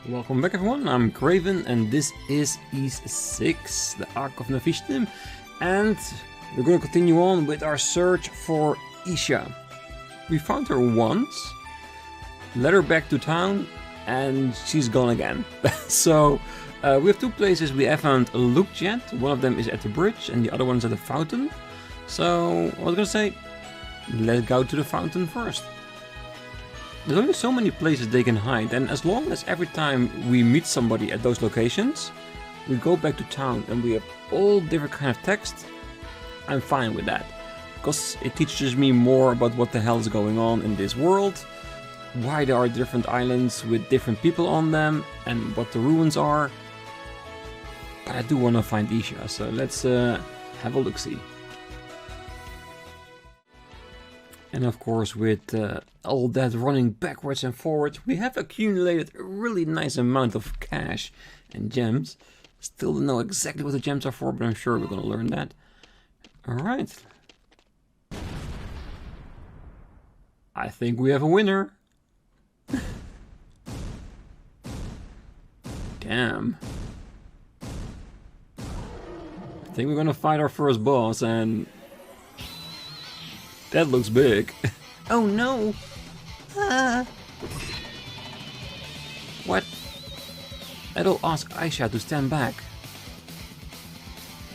Welcome back everyone, I'm Craven and this is East 6, the Ark of Napishtim, and we're going to continue on with our search for Isha. We found her once, led her back to town, and she's gone again. So we have two places we haven't looked yet. One of them is at the bridge and the other one's at the fountain. So I was going to say, let's go to the fountain first. There's only so many places they can hide, and as long as every time we meet somebody at those locations, we go back to town and we have all different kind of text, I'm fine with that. Because it teaches me more about what the hell is going on in this world, why there are different islands with different people on them, and what the ruins are. But I do want to find Isha, so let's have a look-see. And of course, with all that running backwards and forwards, we have accumulated a really nice amount of cash and gems. Still don't know exactly what the gems are for, but I'm sure we're going to learn that. Alright. I think we have a winner. Damn. I think we're going to fight our first boss, and that looks big. Oh no! What? Adol asked Isha to stand back.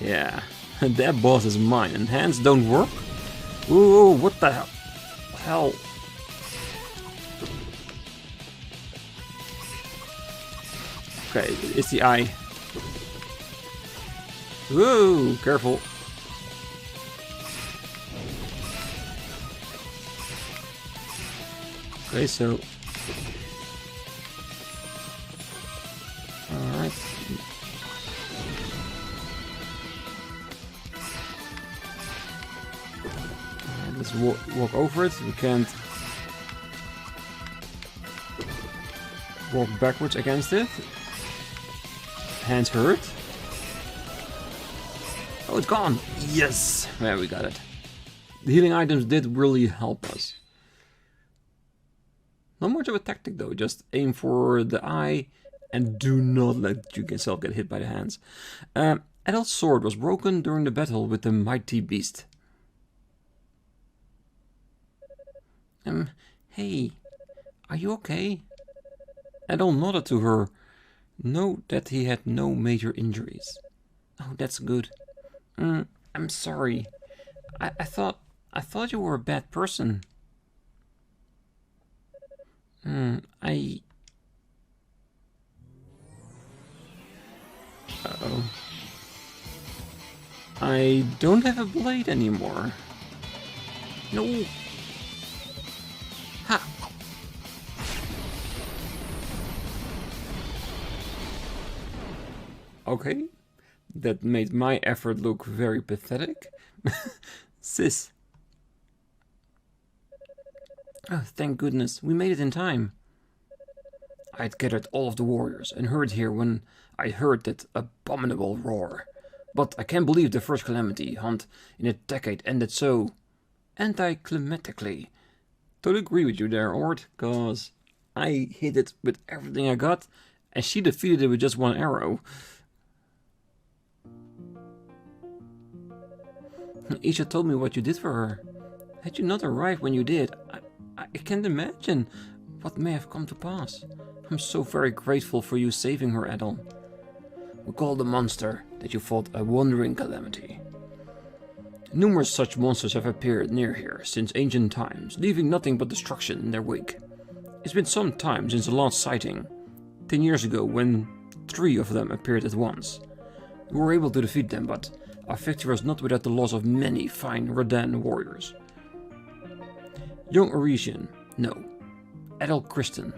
Yeah, that boss is mine and hands don't work? Ooh, what the hell? Okay, it's the eye. Whoa, careful. Okay, so alright. Let's walk over it. We can't walk backwards against it. Hands hurt. Oh, it's gone! Yes! There, we got it. The healing items did really help us. Not much of a tactic though, just aim for the eye and do not let yourself get hit by the hands. Adol's sword was broken during the battle with the mighty beast. Hey, are you okay? Adol nodded to her. Note that he had no major injuries. Oh, that's good. I'm sorry. I thought you were a bad person. Uh-oh. I don't have a blade anymore. No. Ha. Okay. That made my effort look very pathetic. Sis. Oh, thank goodness, we made it in time. I'd gathered all of the warriors and hurried here when I heard that abominable roar. But I can't believe the first calamity hunt in a decade ended so anticlimactically. Totally agree with you there, Ord, cause I hit it with everything I got and she defeated it with just one arrow. Isha told me what you did for her. Had you not arrived when you did, I can't imagine what may have come to pass. I'm so very grateful for you saving her, Adol. We call the monster that you fought a wandering calamity. Numerous such monsters have appeared near here since ancient times, leaving nothing but destruction in their wake. It's been some time since the last sighting, 10 years ago when 3 of them appeared at once. We were able to defeat them, but our victory was not without the loss of many fine Rodan warriors. Young Oresian, no. Adol Christin,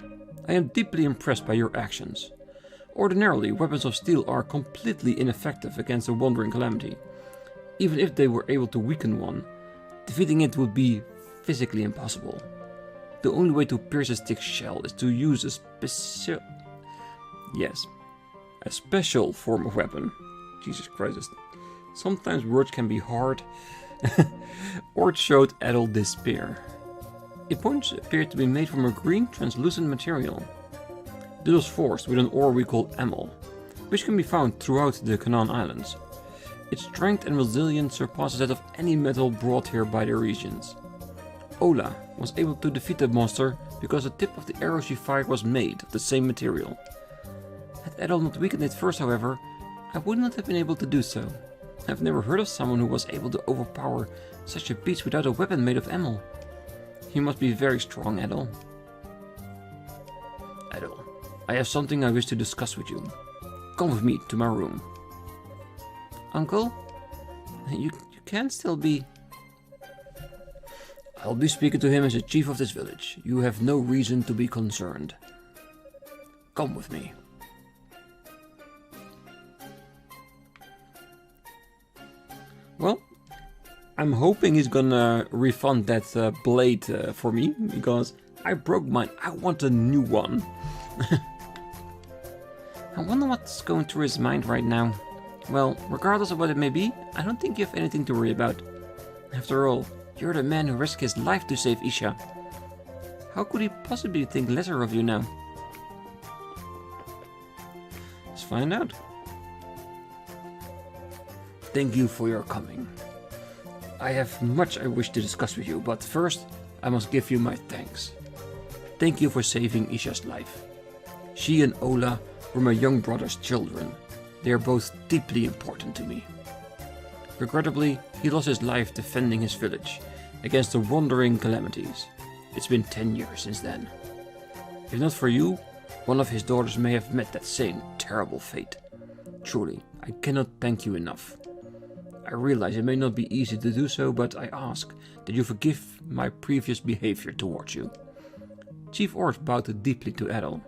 I am deeply impressed by your actions. Ordinarily, weapons of steel are completely ineffective against a wandering calamity. Even if they were able to weaken one, defeating it would be physically impossible. The only way to pierce a thick shell is to use a special form of weapon. Jesus Christ, sometimes words can be hard. Ord showed Adol this spear. Its points appeared to be made from a green translucent material. This was forged with an ore we call amel, which can be found throughout the Canaan Islands. Its strength and resilience surpasses that of any metal brought here by the regions. Ola was able to defeat the monster because the tip of the arrow she fired was made of the same material. Had Adol not weakened it first, however, I would not have been able to do so. I've never heard of someone who was able to overpower such a beast without a weapon made of amel. You must be very strong, Adol. Adol, I have something I wish to discuss with you. Come with me to my room. Uncle? You can still be... I'll be speaking to him as the chief of this village. You have no reason to be concerned. Come with me. Well, I'm hoping he's gonna refund that blade for me, because I broke mine. I want a new one. I wonder what's going through his mind right now. Well, regardless of what it may be, I don't think you have anything to worry about. After all, you're the man who risked his life to save Isha. How could he possibly think lesser of you now? Let's find out. Thank you for your coming. I have much I wish to discuss with you, but first I must give you my thanks. Thank you for saving Isha's life. She and Ola were my young brother's children. They are both deeply important to me. Regrettably, he lost his life defending his village against the wandering calamities. It's been 10 years since then. If not for you, one of his daughters may have met that same terrible fate. Truly, I cannot thank you enough. I realize it may not be easy to do so, but I ask that you forgive my previous behavior towards you. Chief Ors bowed deeply to Adol.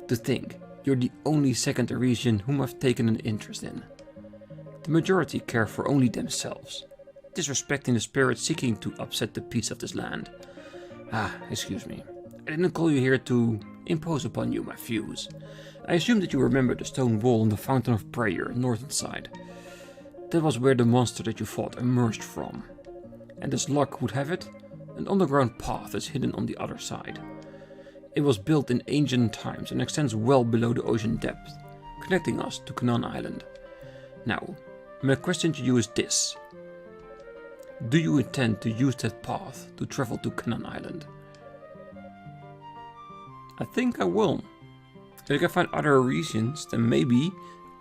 To think, you're the only second Arisian whom I've taken an interest in. The majority care for only themselves, disrespecting the spirit seeking to upset the peace of this land. Excuse me. I didn't call you here to impose upon you my views. I assume that you remember the stone wall on the Fountain of Prayer, northern side. That was where the monster that you fought emerged from. And as luck would have it, an underground path is hidden on the other side. It was built in ancient times and extends well below the ocean depth, connecting us to Canaan Island. Now, my question to you is this. Do you intend to use that path to travel to Canaan Island? I think I will. If we can find other regions, then maybe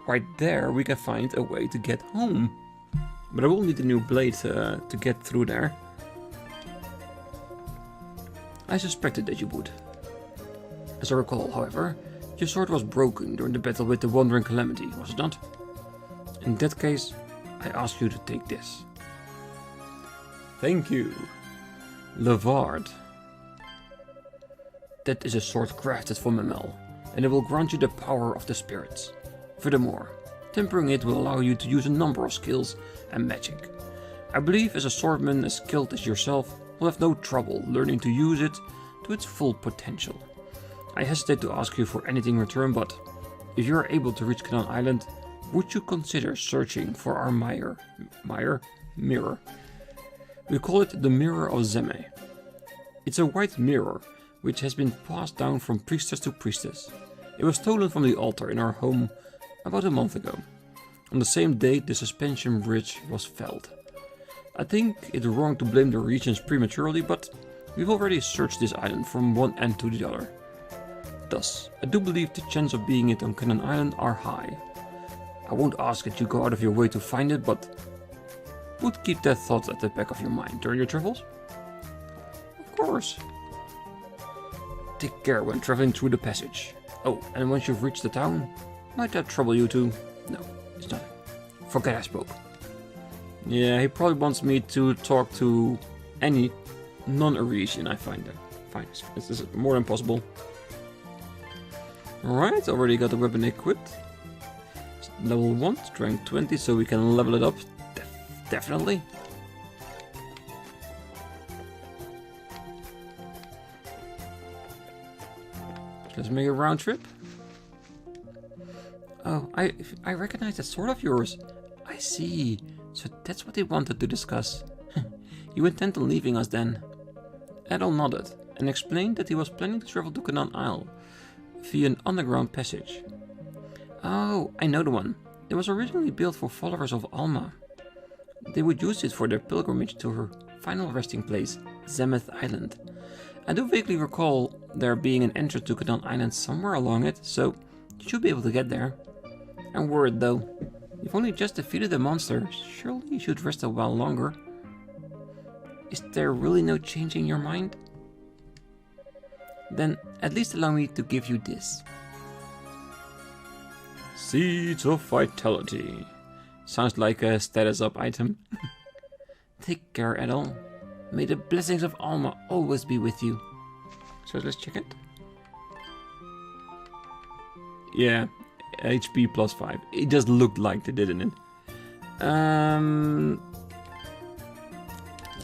right there we can find a way to get home. But I will need a new blade to get through there. I suspected that you would. As I recall, however, your sword was broken during the battle with the wandering calamity, was it not? In that case, I ask you to take this. Thank you. Levard. That is a sword crafted from Memel, and it will grant you the power of the spirits. Furthermore, tempering it will allow you to use a number of skills and magic. I believe as a swordman as skilled as yourself will have no trouble learning to use it to its full potential. I hesitate to ask you for anything in return, but if you are able to reach Canaan Island, would you consider searching for our mirror? We call it the Mirror of Zeme. It's a white mirror which has been passed down from priestess to priestess. It was stolen from the altar in our home about a month ago. On the same day the suspension bridge was felled. I think it's wrong to blame the regions prematurely, but we've already searched this island from one end to the other. Thus, I do believe the chance of being it on Canaan Island are high. I won't ask that you go out of your way to find it, but would keep that thought at the back of your mind during your travels? Of course. Take care when traveling through the passage. Oh, and once you've reached the town, might that trouble you too? No, it's not. Forget I spoke. Yeah, he probably wants me to talk to any non-Arisian I find there. Fine, this is more than possible. Alright, already got the weapon equipped. Level 1, strength 20, so we can level it up. Definitely. Let's make a round trip. Oh, I recognize that sword of yours. I see. So that's what they wanted to discuss. You intend on leaving us then? Adol nodded and explained that he was planning to travel to Canaan Isle via an underground passage. Oh, I know the one. It was originally built for followers of Alma. They would use it for their pilgrimage to her final resting place, Zemeth Island. I do vaguely recall there being an entrance to Cadan Island somewhere along it, so you should be able to get there. I'm worried though. You've only just defeated the monster, surely you should rest a while longer. Is there really no changing your mind? Then at least allow me to give you this. Seeds of Vitality. Sounds like a status up item. Take care, Adol. May the blessings of Alma always be with you. So let's check it. Yeah, HP plus 5. It just looked like it, didn't it?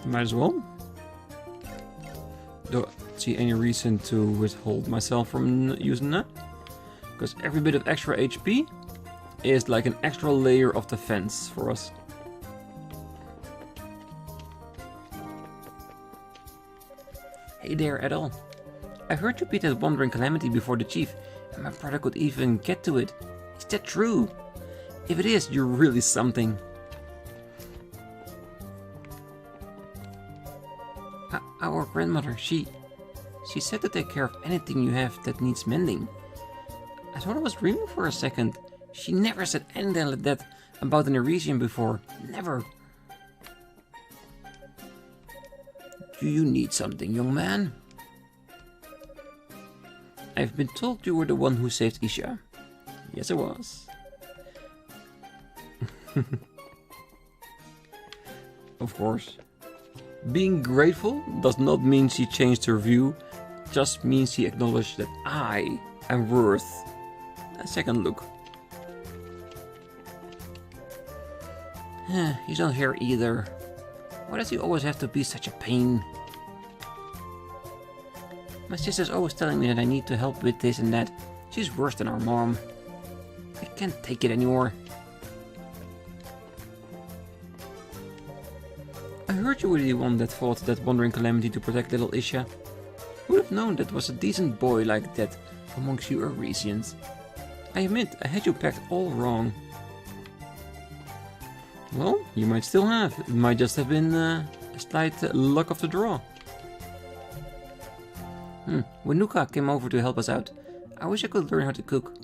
Might as well. Don't see any reason to withhold myself from using that. Because every bit of extra HP is like an extra layer of defense for us. Hey there, Adol. I heard you beat that wandering calamity before the chief, and my brother could even get to it. Is that true? If it is, you're really something. Our grandmother, she said to take care of anything you have that needs mending. I thought I was dreaming for a second. She never said anything like that about an Arisian before. Never. Do you need something, young man? I've been told you were the one who saved Isha. Yes, I was. Of course. Being grateful does not mean she changed her view, just means she acknowledged that I am worth a second look. He's not here either. Why does he always have to be such a pain? My sister's always telling me that I need to help with this and that. She's worse than our mom. I can't take it anymore. I heard you were the one that fought that wandering calamity to protect little Isha. Who would have known that was a decent boy like that amongst you Arisians? I admit, I had you pegged all wrong. Well, you might still have. It might just have been a slight luck of the draw. Wanuka came over to help us out. I wish I could learn how to cook.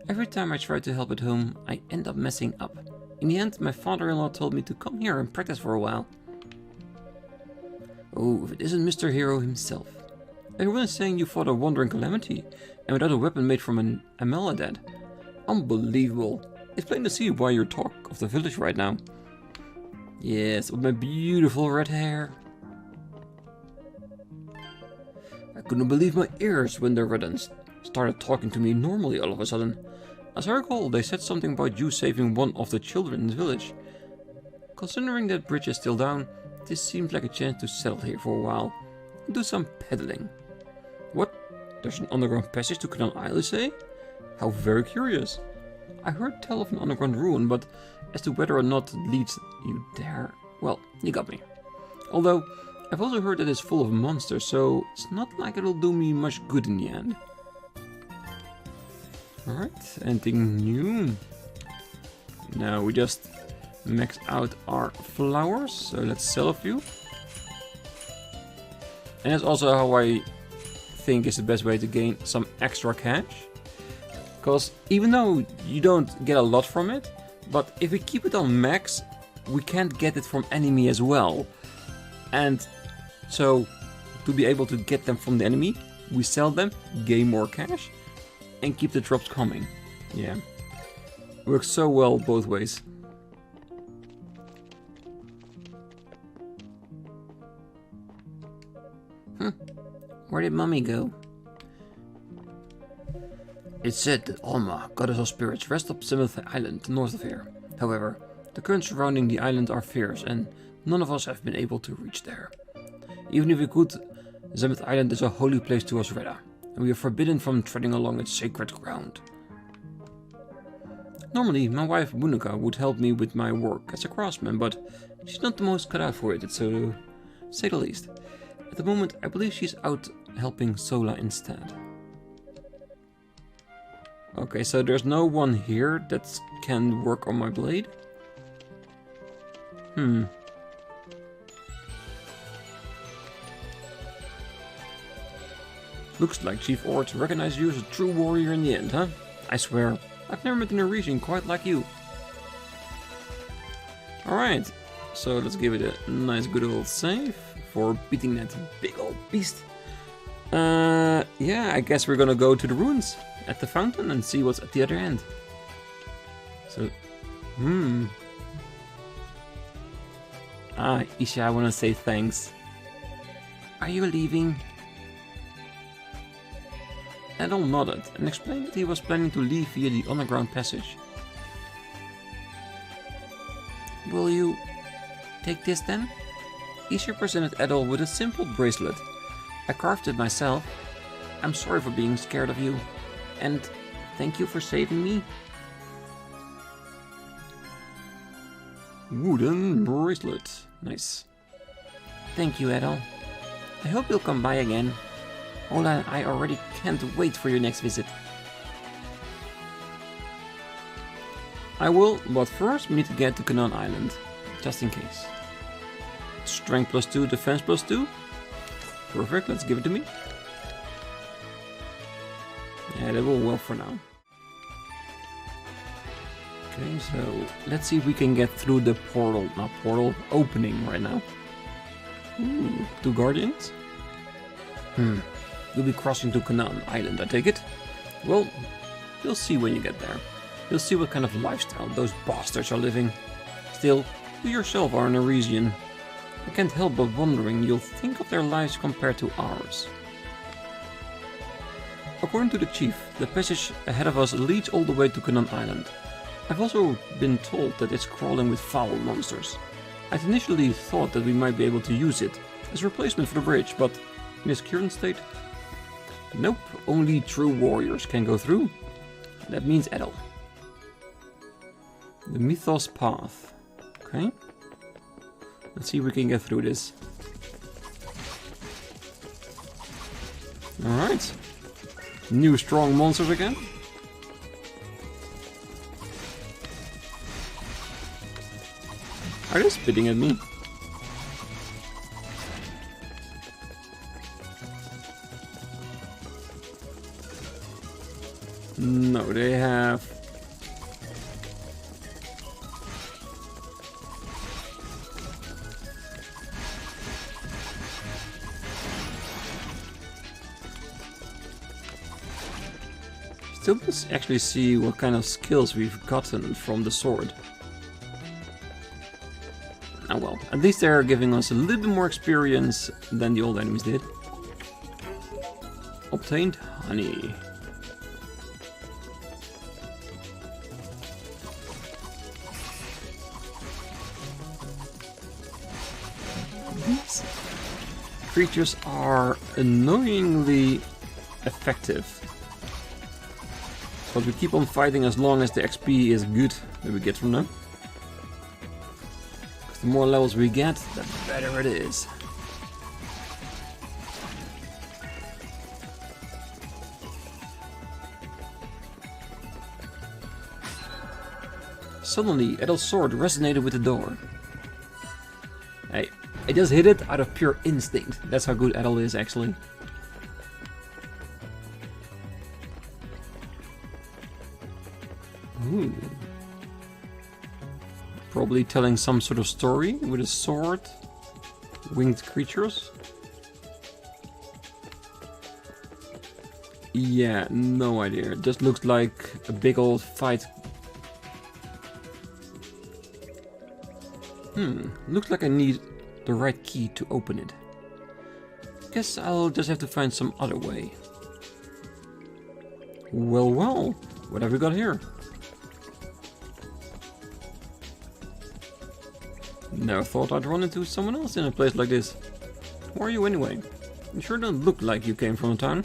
Every time I try to help at home, I end up messing up. In the end, my father-in-law told me to come here and practice for a while. Oh, if it isn't Mr. Hero himself. Everyone is saying you fought a wandering calamity, and without a weapon made from an Ameladad. Unbelievable. It's plain to see why you're talk of the village right now. Yes, with my beautiful red hair. I couldn't believe my ears when the Reddans started talking to me normally all of a sudden. As I recall, they said something about you saving one of the children in the village. Considering that bridge is still down, this seems like a chance to settle here for a while and do some peddling. What? There's an underground passage to Cadan Isle, you say? How very curious. I heard tell of an underground ruin, but as to whether or not it leads you there, well, you got me. Although, I've also heard that it's full of monsters, so it's not like it'll do me much good in the end. Alright, anything new? Now we just max out our flowers, so let's sell a few. And that's also how I think is the best way to gain some extra cash. Because even though you don't get a lot from it, but if we keep it on max, we can't get it from enemy as well. And so to be able to get them from the enemy, we sell them, gain more cash, and keep the drops coming. Yeah. Works so well both ways. Where did Mummy go? It's said that Alma, goddess of spirits, rests up Zemeth Island, north of here. However, the currents surrounding the island are fierce, and none of us have been able to reach there. Even if we could, Zemeth Island is a holy place to us Reda, and we are forbidden from treading along its sacred ground. Normally, my wife Bunuka would help me with my work as a craftsman, but she's not the most cut out for it, to say the least. At the moment, I believe she's out helping Sola instead. Okay, so there's no one here that can work on my blade? Looks like Chief Ort recognized you as a true warrior in the end, huh? I swear, I've never met a Norwegian quite like you. Alright, so let's give it a nice good old save for beating that big old beast. Yeah, I guess we're gonna go to the ruins at the fountain and see what's at the other end. So, Isha, I wanna say thanks. Are you leaving? Adol nodded and explained that he was planning to leave via the underground passage. Will you take this then? Isha presented Adol with a simple bracelet. I carved it myself. I'm sorry for being scared of you. And thank you for saving me. Wooden bracelet. Nice. Thank you, Adol. I hope you'll come by again. Ola and I already can't wait for your next visit. I will, but first we need to get to Canaan Island, just in case. Strength +2, defense +2. Perfect, let's give it to me. Yeah, that will work for now. Okay, so let's see if we can get through the portal opening right now. Ooh, 2 guardians? You'll be crossing to Canaan Island, I take it? Well, you'll see when you get there. You'll see what kind of lifestyle those bastards are living. Still, you yourself are a Norwegian. I can't help but wondering you'll think of their lives compared to ours. According to the chief, the passage ahead of us leads all the way to Canaan Island. I've also been told that it's crawling with foul monsters. I'd initially thought that we might be able to use it as a replacement for the bridge, but in its current state, nope, only true warriors can go through. That means Adol. The Mythos Path. Okay. Let's see if we can get through this. Alright. New strong monsters again. Are they spitting at me? No, they have... Still let's actually see what kind of skills we've gotten from the sword. Oh well, at least they're giving us a little bit more experience than the old enemies did. Obtained honey. These creatures are annoyingly effective. But we keep on fighting as long as the XP is good that we get from them. The more levels we get, the better it is. Suddenly, Adol's sword resonated with the door. Hey, I just hit it out of pure instinct. That's how good Adol is, actually. Ooh. Probably telling some sort of story with a sword, winged creatures. Yeah, no idea. It just looks like a big old fight. Looks like I need the right key to open it. Guess I'll just have to find some other way. Well, well, what have we got here? Never thought I'd run into someone else in a place like this. Who are you anyway? You sure don't look like you came from a town.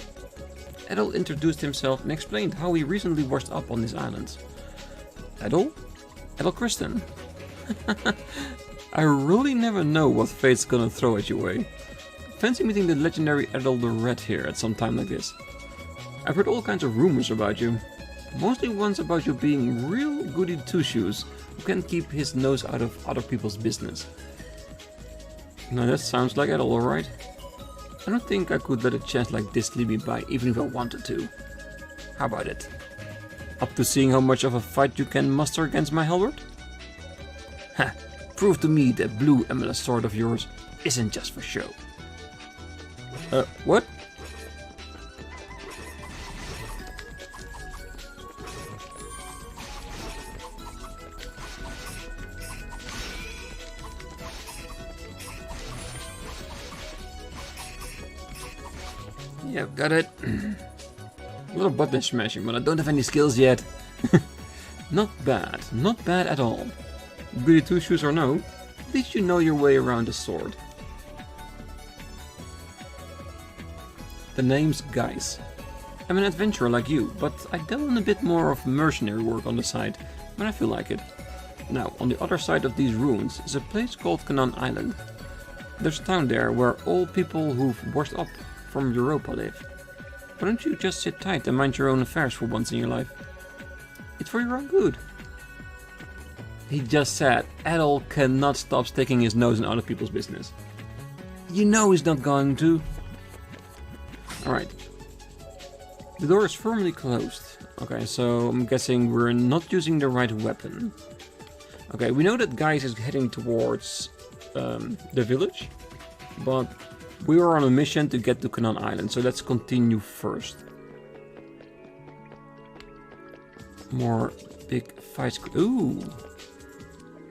Adol introduced himself and explained how he recently washed up on this island. Adol? Adol Christin. I really never know what fate's gonna throw at your way. fancy meeting the legendary Adol the Red here at some time like this. I've heard all kinds of rumors about you. Mostly ones about you being real goody two-shoes who can't keep his nose out of other people's business. Now that sounds like Adol, alright? I don't think I could let a chance like this slip me by even if I wanted to. How about it? Up to seeing how much of a fight you can muster against my halberd? Ha! Prove to me that blue amethyst sword of yours isn't just for show. What? Yeah, got it. A little button smashing, but I don't have any skills yet. Not bad at all. Goody two-shoes or no, at least you know your way around the sword. The name's Guys. I'm an adventurer like you, but I dabble in a bit more of mercenary work on the side when I feel like it. Now, on the other side of these ruins is a place called Canaan Island. There's a town there where all people who've washed up from Europa live. Why don't you just sit tight and mind your own affairs for once in your life? It's for your own good. He just said Adol cannot stop sticking his nose in other people's business. You know he's not going to. Alright. The door is firmly closed. Okay, so I'm guessing we're not using the right weapon. Okay, we know that Guys is heading towards the village, but we are on a mission to get to Canaan Island, so let's continue first. More big fights. Ooh!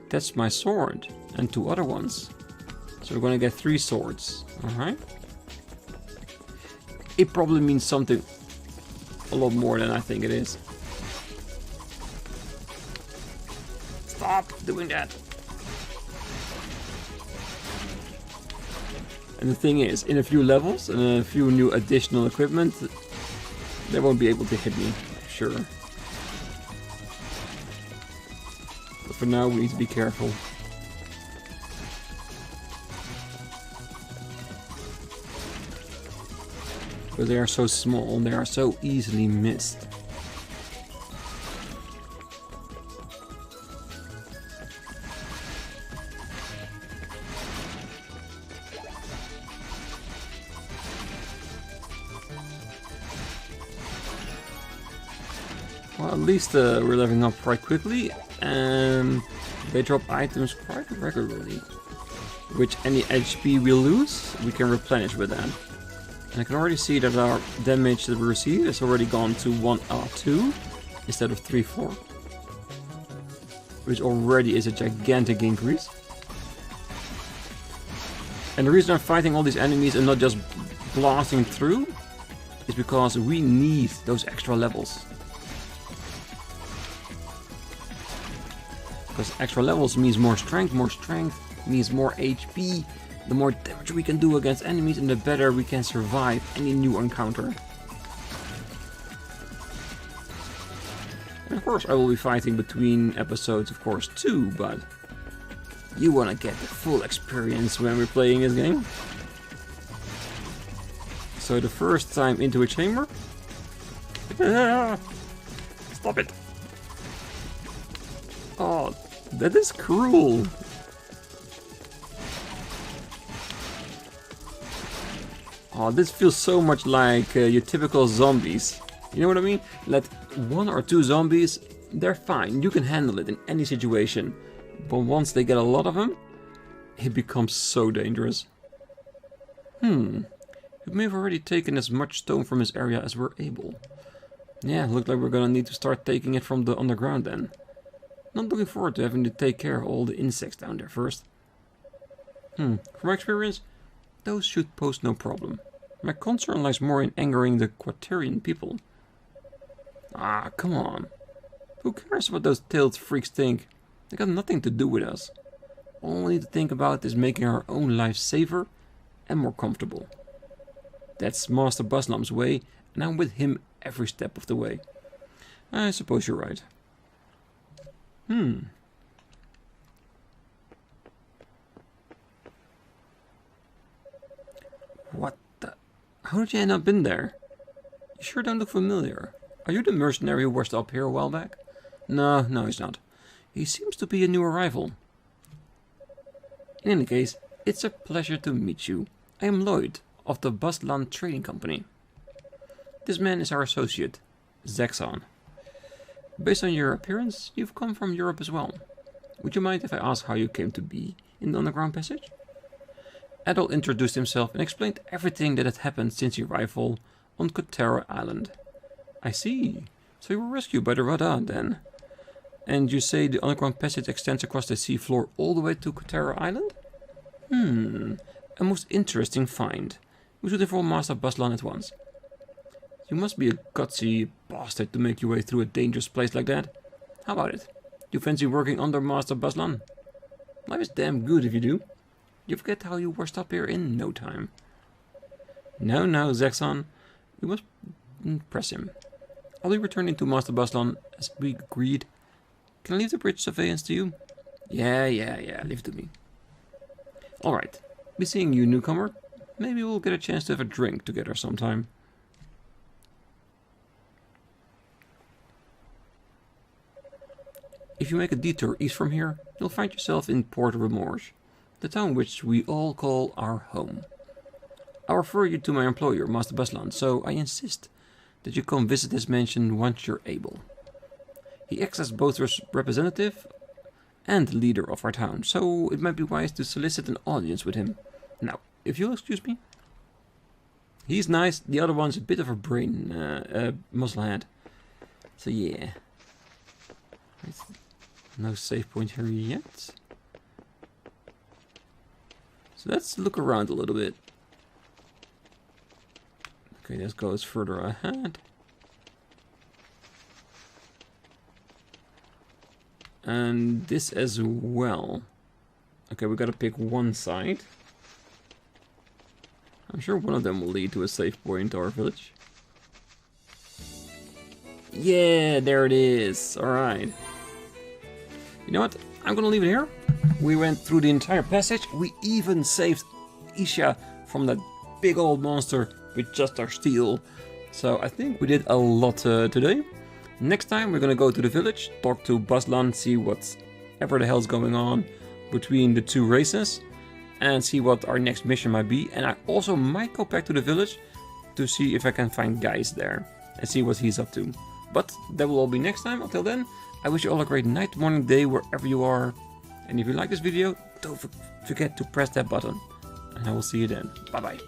That's my sword, and 2 other ones. So we're gonna get 3 swords. Alright. It probably means something a lot more than I think it is. Stop doing that! And the thing is, in a few levels and a few new additional equipment, they won't be able to hit me, sure. But for now, we need to be careful. Because they are so small, they are so easily missed. Well, at least we're leveling up quite quickly, and they drop items quite regularly. Which any HP we lose, we can replenish with that. And I can already see that our damage that we receive is already gone to 1R2 instead of 3-4. Which already is a gigantic increase. And the reason I'm fighting all these enemies and not just blasting through is because we need those extra levels. Because extra levels means more strength means more HP. The more damage we can do against enemies and the better we can survive any new encounter. And of course I will be fighting between episodes of course too, but you want to get the full experience when we're playing this game. So the first time into a chamber. Stop it! Oh, that is cruel. Oh, this feels so much like your typical zombies. You know what I mean? Let 1 or 2 zombies, they're fine. You can handle it in any situation. But once they get a lot of them, it becomes so dangerous. We may have already taken as much stone from this area as we're able. Yeah, looks like we're gonna need to start taking it from the underground then. Not looking forward to having to take care of all the insects down there first. From my experience, those should pose no problem. My concern lies more in angering the Quaterian people. Ah, come on. Who cares what those tailed freaks think? They got nothing to do with us. All we need to think about is making our own lives safer and more comfortable. That's Master Baslam's way, and I'm with him every step of the way. I suppose you're right. How did you end up in there? You sure don't look familiar. Are you the mercenary who washed up here a while back? No, he's not. He seems to be a new arrival. In any case, it's a pleasure to meet you. I am Lloyd, of the Busland Trading Company. This man is our associate, Zexon. Based on your appearance, you've come from Europe as well. Would you mind if I ask how you came to be in the underground passage? Adol introduced himself and explained everything that had happened since your arrival on Kotero Island. I see. So you were rescued by the Radar then? And you say the underground passage extends across the sea floor all the way to Kotero Island? A most interesting find. We should inform Master Buslan at once. You must be a gutsy bastard to make your way through a dangerous place like that. How about it? You fancy working under Master Buslan? Life is damn good if you do. You forget how you washed up here in no time. No, Zexon. We must impress him. I'll be returning to Master Buslan as we agreed. Can I leave the bridge surveillance to you? Yeah, leave it to me. Alright, be seeing you, newcomer. Maybe we'll get a chance to have a drink together sometime. If you make a detour east from here, you'll find yourself in Port Remorge, the town which we all call our home. I refer you to my employer, Master Buslan, so I insist that you come visit his mansion once you're able. He acts as both representative and leader of our town, so it might be wise to solicit an audience with him. Now, if you'll excuse me. He's nice, the other one's a bit of a brain musclehead. So yeah. No save point here yet. So let's look around a little bit. Okay, this goes further ahead. And this as well. Okay, we gotta pick one side. I'm sure one of them will lead to a save point or village. Yeah, there it is. Alright. You know what? I'm gonna leave it here. We went through the entire passage. We even saved Isha from that big old monster with just our steel. So I think we did a lot today. Next time we're gonna go to the village, talk to Buslan, see whatever the hell's going on between the two races, and see what our next mission might be. And I also might go back to the village to see if I can find Guys there and see what he's up to. But that will all be next time. Until then, I wish you all a great night, morning, day, wherever you are. And if you like this video, don't forget to press that button. And I will see you then. Bye bye.